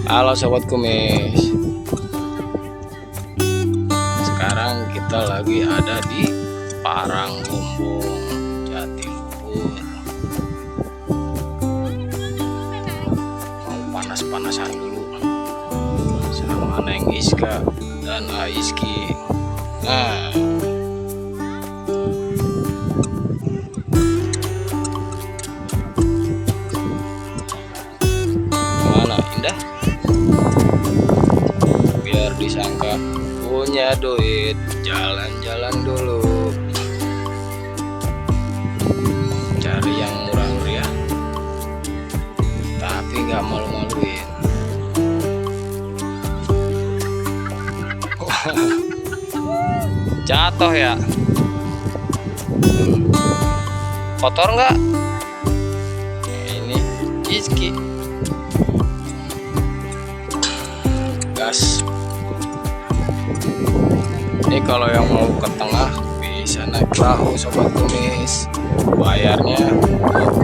Halo Sobat Kumis. Sekarang kita lagi ada di Paranggombong, Jatiluhur. Mau panas-panasan dulu sama Neng Iska dan Aiski. Nah, gimana, indah? Biar disangka punya duit, jalan-jalan dulu, cari yang murah meriah tapi nggak malu-maluin. Jatuh ya, kotor nggak? Ini Iski gas. Ini kalau yang mau ke tengah bisa naik perahu Sobat Kumis, bayarnya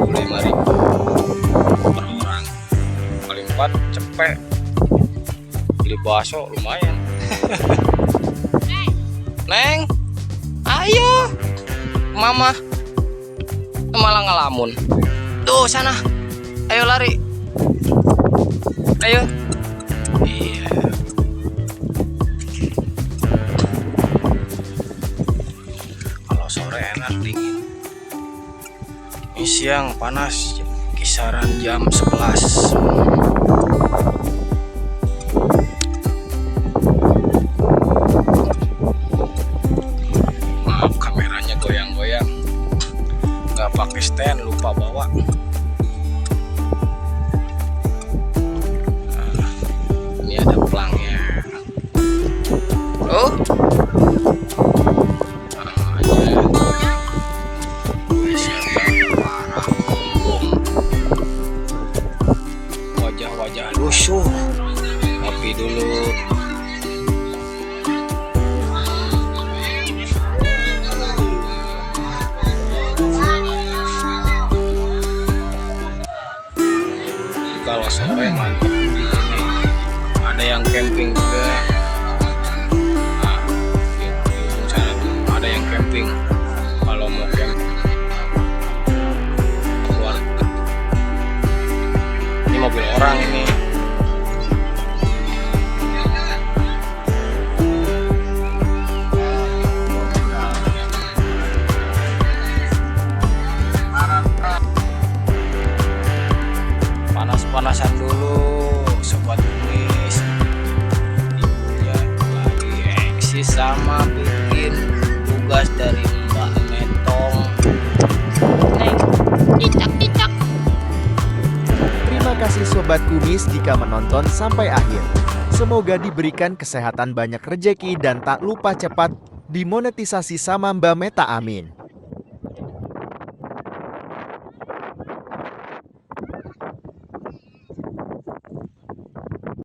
25.000 per orang. Paling 4 cepet, beli bakso lumayan. Neng, ayo mama, malah ngelamun. Tuh sana, ayo lari, ayo. Iya, kalau sore enak dingin, ini siang panas, kisaran jam 11. Maaf kameranya goyang-goyang, nggak pakai stand, lupa bawa. Nah, ini ada pelangnya. Oh, wajah-wajah lusuh, tapi dulu. Kalau sore mantap di sini, ada yang camping juga. Nah, di sana tuh ada yang camping. Kalau mau camping, keluar. Ini mobil orang ini. Panas-panasan dulu Sobat Kumis. Ibunya lagi eksis sama bikin tugas dari Mbak Metong. Neng, cicak-cicak. Terima kasih Sobat Kumis jika menonton sampai akhir. Semoga diberikan kesehatan, banyak rejeki, dan tak lupa cepat dimonetisasi sama Mbak Meta, amin.